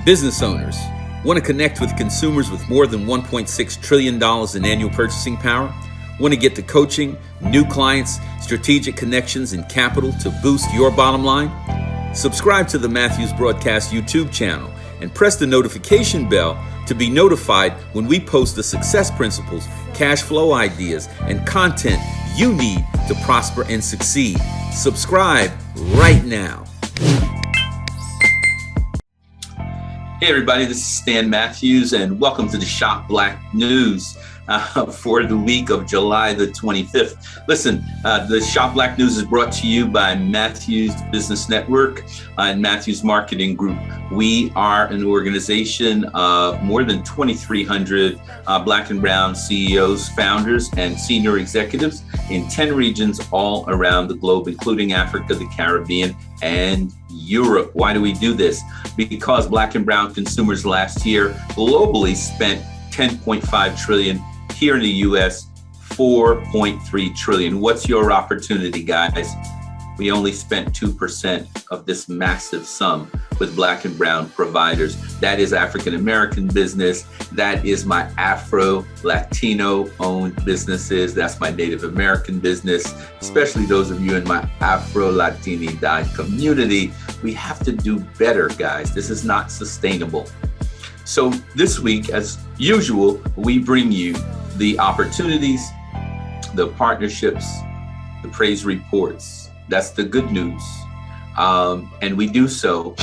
Business owners want to connect with consumers with more than $1.6 trillion in annual purchasing power? Want to get the coaching, new clients, strategic connections, and capital to boost your bottom line? Subscribe to the Matthews Broadcast YouTube channel and press the notification bell to be notified when we post the success principles, cash flow ideas, and content you need to prosper and succeed. Subscribe right now. Hey everybody, this is Stan Matthews and welcome to the Shop Black News for the week of July the 25th. Listen, the Shop Black News is brought to you by Matthews Business Network and Matthews Marketing Group. We are an organization of more than 2,300 Black and Brown CEOs, founders, and senior executives in 10 regions all around the globe, including Africa, the Caribbean, and Europe. Why do we do this? Because Black and Brown consumers last year globally spent $10.5 trillion. Here in the US, $4.3 trillion. What's your opportunity, guys? We only spent 2% of this massive sum with Black and Brown providers. That is African American business. That is my Afro-Latino owned businesses. That's my Native American business, especially those of you in my Afro-Latini community. We have to do better, guys. This is not sustainable. So this week, as usual, we bring you the opportunities, the partnerships, the praise reports. That's the good news. And we do so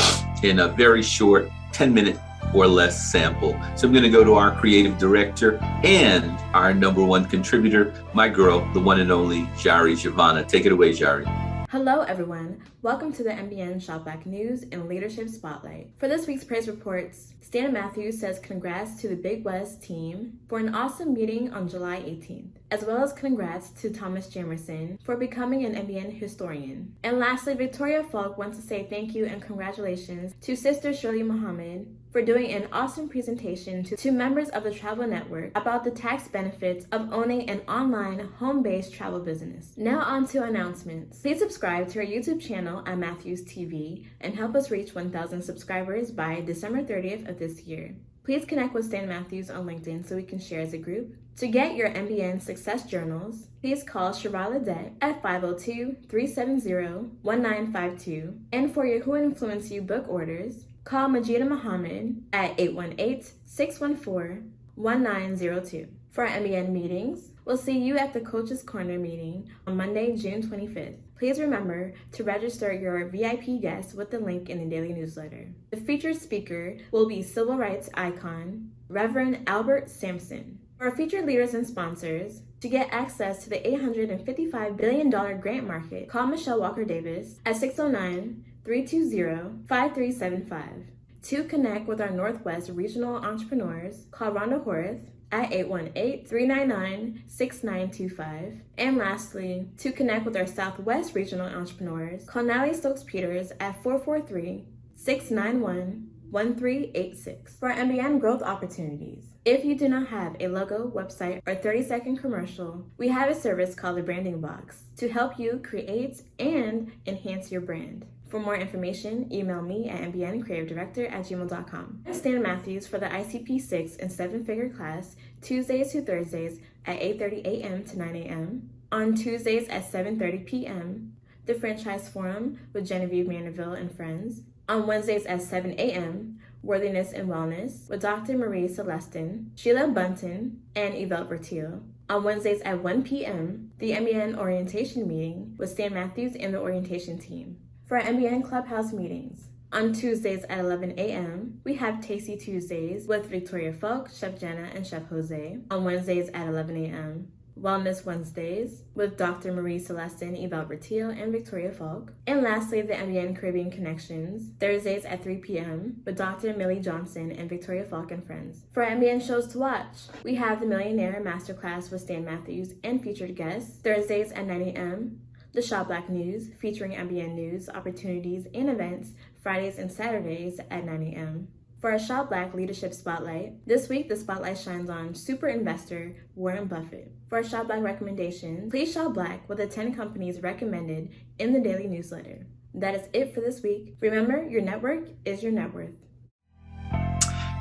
in a very short 10-minute or less sample. So I'm going to go to our creative director and our number one contributor, my girl, the one and only Jari Giovanna. Take it away, Jari. Hello everyone, welcome to the MBN Shop Black News and Leadership Spotlight. For this week's praise reports, Stan Matthews says congrats to the Big West team for an awesome meeting on July 18th, as well as congrats to Thomas Jamerson for becoming an MBN historian. And lastly, Victoria Falk wants to say thank you and congratulations to Sister Shirley Muhammad for doing an awesome presentation to members of the Travel Network about the tax benefits of owning an online home-based travel business. Now on to announcements. Please subscribe to our YouTube channel at Matthews TV and help us reach 1,000 subscribers by December 30th of this year. Please connect with Stan Matthews on LinkedIn so we can share as a group. To get your MBN Success Journals, please call Sherrod Ledet at 502-370-1952. And for your Who Influenced You book orders, call Majida Muhammad at 818-614-1902. For our MBN meetings, we'll see you at the Coach's Corner meeting on Monday, June 25th. Please remember to register your VIP guest with the link in the daily newsletter. The featured speaker will be civil rights icon, Reverend Albert Sampson. For our featured leaders and sponsors, to get access to the $855 billion grant market, call Michelle Walker Davis at 609-320-5375. To connect with our Northwest regional entrepreneurs, call Rhonda Horace at 818-399-6925. And lastly, to connect with our Southwest regional entrepreneurs, call Natalie Stokes-Peters at 443-691-1386 for MBN growth opportunities. If you do not have a logo, website, or 30-second commercial, we have a service called the Branding Box to help you create and enhance your brand. For more information, email me at mbncreativedirector@gmail.com. Stan Matthews for the ICP 6 and 7-figure class, Tuesdays to Thursdays at 8:30 a.m. to 9 a.m. On Tuesdays at 7:30 p.m., the Franchise Forum with Genevieve Mandeville and friends. On Wednesdays at 7 a.m., Worthiness and Wellness with Dr. Marie Celestin, Sheila Bunton, and Yvette Bertil. On Wednesdays at 1 p.m., the MBN Orientation Meeting with Stan Matthews and the orientation team. For our MBN Clubhouse meetings, on Tuesdays at 11 a.m., we have Tasty Tuesdays with Victoria Falk, Chef Jenna, and Chef Jose. On Wednesdays at 11 a.m., Wellness Wednesdays with Dr. Marie Celestin, Yvette Bertil, and Victoria Falk. And lastly, the MBN Caribbean Connections, Thursdays at 3 p.m. with Dr. Millie Johnson and Victoria Falk and friends. For our MBN shows to watch, we have the Millionaire Masterclass with Stan Matthews and featured guests, Thursdays at 9 a.m., the Shop Black News, featuring MBN news, opportunities, and events, Fridays and Saturdays at 9 a.m. For our Shop Black Leadership Spotlight, this week the spotlight shines on super investor Warren Buffett. For our Shop Black recommendation, please shop Black with the 10 companies recommended in the daily newsletter. That is it for this week. Remember, your network is your net worth.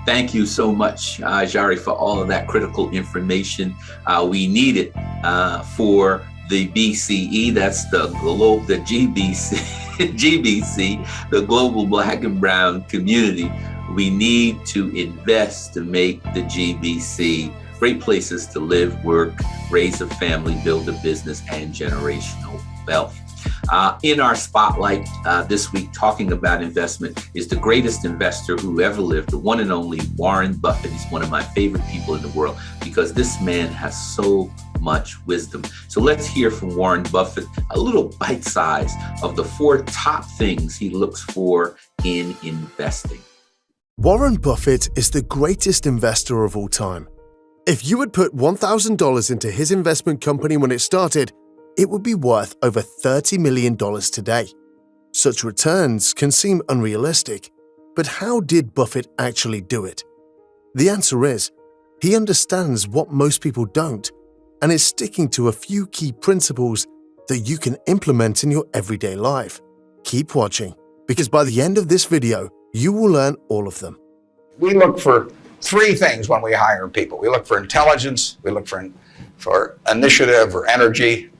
Thank you so much, Jari, for all of that critical information. We need it for the BCE, that's the GBC, GBC, the Global Black and Brown Community. We need to invest to make the GBC great places to live, work, raise a family, build a business, and generational wealth. In our spotlight this week, talking about investment, is the greatest investor who ever lived, the one and only Warren Buffett. He's one of my favorite people in the world because this man has so much wisdom. So let's hear from Warren Buffett, a little bite size of the 4 top things he looks for in investing. Warren Buffett is the greatest investor of all time. If you had put $1,000 into his investment company when it started, it would be worth over $30 million today. Such returns can seem unrealistic, but how did Buffett actually do it? The answer is, he understands what most people don't, and is sticking to a few key principles that you can implement in your everyday life. Keep watching, because by the end of this video, you will learn all of them. We look for 3 things when we hire people. We look for intelligence, we look for initiative or energy,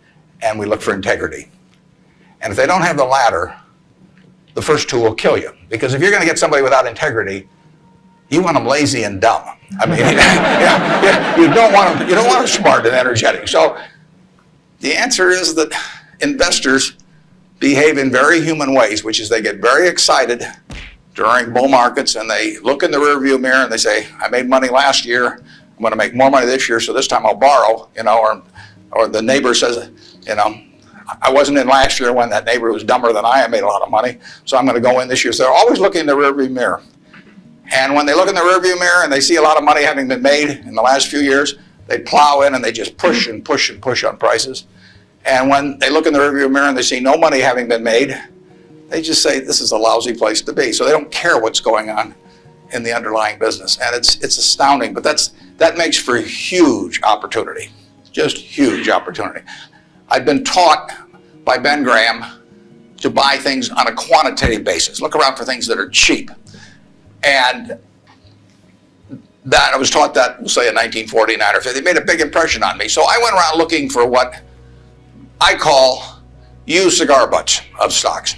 and we look for integrity. And if they don't have the latter, the first 2 will kill you. Because if you're going to get somebody without integrity, you want them lazy and dumb. I mean, you don't want them smart and energetic. So the answer is that investors behave in very human ways, which is they get very excited during bull markets and they look in the rearview mirror and they say, I made money last year, I'm going to make more money this year, so this time I'll borrow, or the neighbor says, I wasn't in last year when that neighbor who was dumber than I made a lot of money, so I'm going to go in this year. So they're always looking in the rearview mirror. And when they look in the rearview mirror and they see a lot of money having been made in the last few years, they plow in and they just push and push and push on prices. And when they look in the rearview mirror and they see no money having been made, they just say this is a lousy place to be. So they don't care what's going on in the underlying business. And it's astounding, but that makes for huge opportunity, just huge opportunity. I've been taught by Ben Graham to buy things on a quantitative basis. Look around for things that are cheap. And that I was taught that, we'll say in 1949 or 50. It made a big impression on me. So I went around looking for what I call used cigar butts of stocks.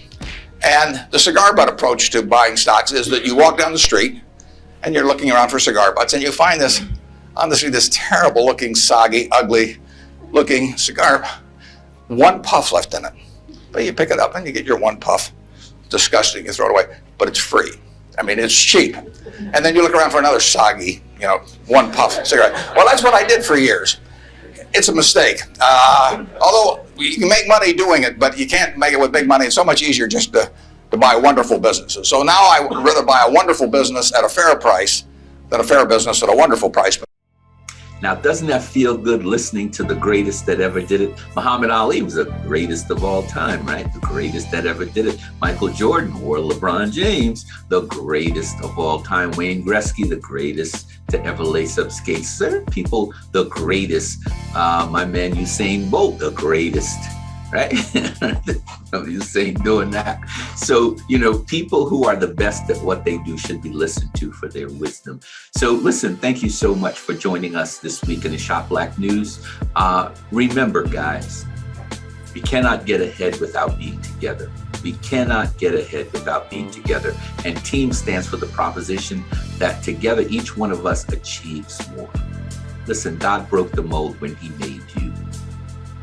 And the cigar butt approach to buying stocks is that you walk down the street and you're looking around for cigar butts and you find this on the street, this terrible looking, soggy, ugly looking cigar, 1 puff left in it. But you pick it up and you get your 1 puff. Disgusting, you throw it away, but it's free. I mean, it's cheap. And then you look around for another soggy, 1 puff cigarette. Well, that's what I did for years. It's a mistake. Although you can make money doing it, but you can't make it with big money. It's so much easier just to buy wonderful businesses. So now I would rather buy a wonderful business at a fair price than a fair business at a wonderful price. Now, doesn't that feel good listening to the greatest that ever did it? Muhammad Ali was the greatest of all time, right? The greatest that ever did it. Michael Jordan or LeBron James, the greatest of all time. Wayne Gretzky, the greatest to ever lace up skates. Certain people, the greatest. My man Usain Bolt, the greatest, right? Usain doing that. So, people who are the best at what they do should be listened to for their wisdom. So listen, thank you so much for joining us this week in the Shop Black News. Remember, guys, we cannot get ahead without being together. We cannot get ahead without being together. And TEAM stands for the proposition that together each one of us achieves more. Listen, God broke the mold when he made you.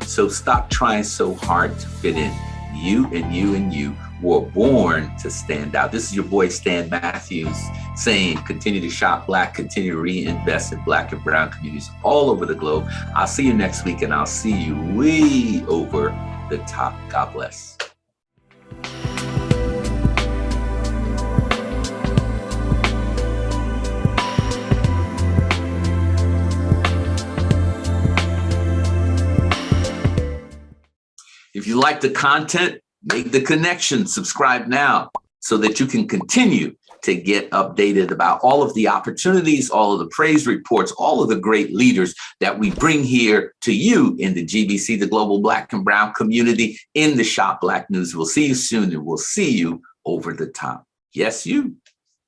So stop trying so hard to fit in. You and you and you were born to stand out. This is your boy Stan Matthews saying, continue to shop black, continue to reinvest in black and brown communities all over the globe. I'll see you next week, and I'll see you way over the top. God bless. If you like the content, make the connection, subscribe now so that you can continue to get updated about all of the opportunities, all of the praise reports, all of the great leaders that we bring here to you in the GBC, the Global Black and Brown Community, in the Shop Black News. We'll see you soon, and we'll see you over the top. Yes, you.